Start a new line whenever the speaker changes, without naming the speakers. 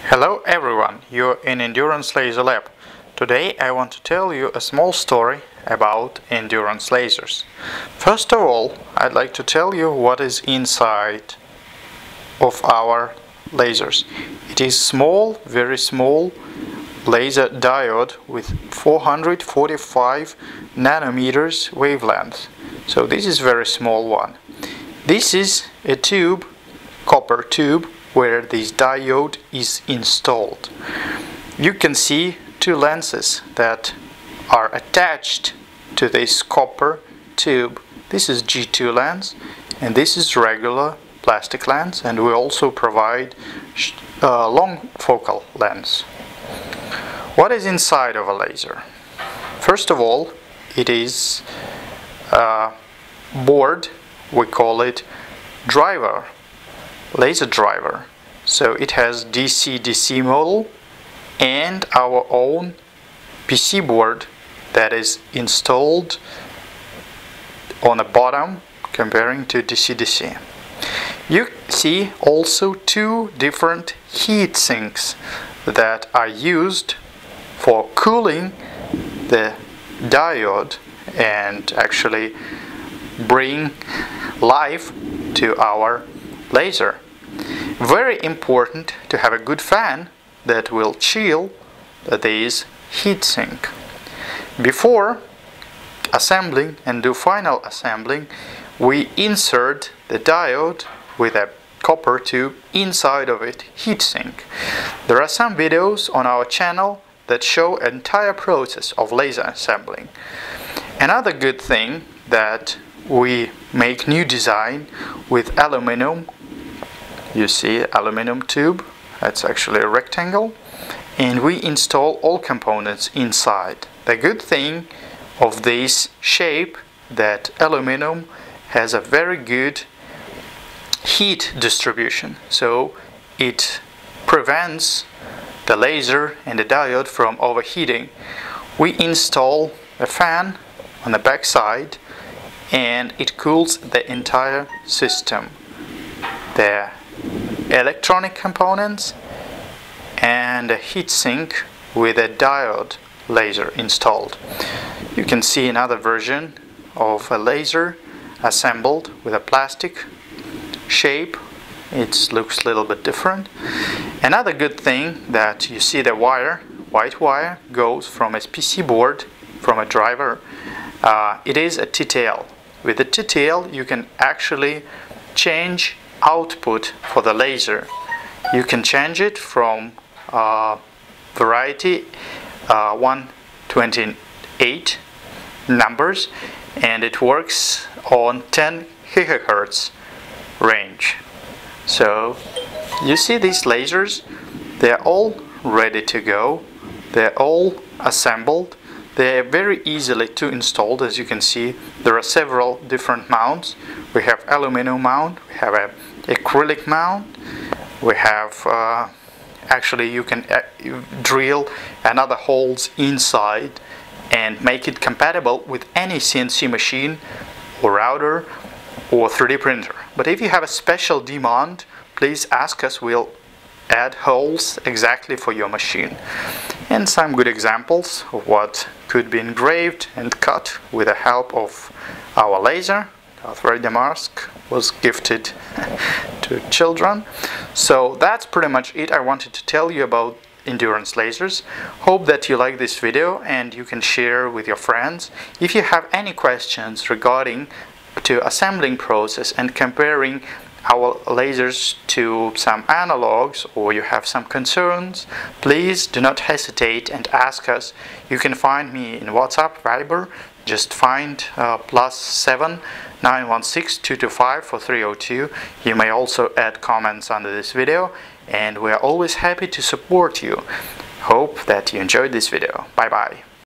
Hello everyone, you're in Endurance Laser Lab. Today I want to tell you a small story about endurance lasers. First of all, I'd like to tell you what is inside of our lasers. It is small, very small laser diode with 445 nanometers wavelength. So this is very small one. This is a tube, copper tube, where this diode is installed. You can see two lenses that are attached to this copper tube. This is G2 lens and this is regular plastic lens, and we also provide long focal lens. What is inside of a laser? First of all, it is a board, we call it driver, laser driver. So it has DC-DC model and our own PC board that is installed on the bottom comparing to DC-DC. You see also two different heat sinks that are used for cooling the diode and actually bring life to our laser. Very important to have a good fan that will chill this heatsink. Before assembling and do final assembling, we insert the diode with a copper tube inside of it heatsink. There are some videos on our channel that show an entire process of laser assembling. Another good thing that we make new design with aluminum. You see aluminum tube, that's actually a rectangle, and we install all components inside. The good thing of this shape that aluminum has a very good heat distribution, so it prevents the laser and the diode from overheating. We install a fan on the back side and it cools the entire system. The electronic components and a heatsink with a diode laser installed. You can see another version of a laser assembled with a plastic shape. It looks a little bit different. Another good thing that you see the wire, white wire, goes from a PC board, from a driver. It is a T-tail. With the T-tail you can actually change output for the laser. You can change it from variety 128 numbers, and it works on 10 gigahertz range. So you see these lasers, they're all ready to go, they're all assembled, they're very easily to install. As you can see, there are several different mounts. We have aluminum mount, we have a acrylic mount, we have actually you can drill another holes inside and make it compatible with any CNC machine or router or 3D printer. But if you have a special demand, please ask us, we'll add holes exactly for your machine. And some good examples of what could be engraved and cut with the help of our laser. Darth Vader mask was gifted to children. So that's pretty much it I wanted to tell you about endurance lasers. Hope that you like this video and you can share with your friends. If you have any questions regarding to assembling process and comparing our lasers to some analogs, or you have some concerns, please do not hesitate and ask us. You can find me in WhatsApp, Viber. Just find +7 916 225 4302. You may also add comments under this video, and we are always happy to support you. Hope that you enjoyed this video. Bye bye.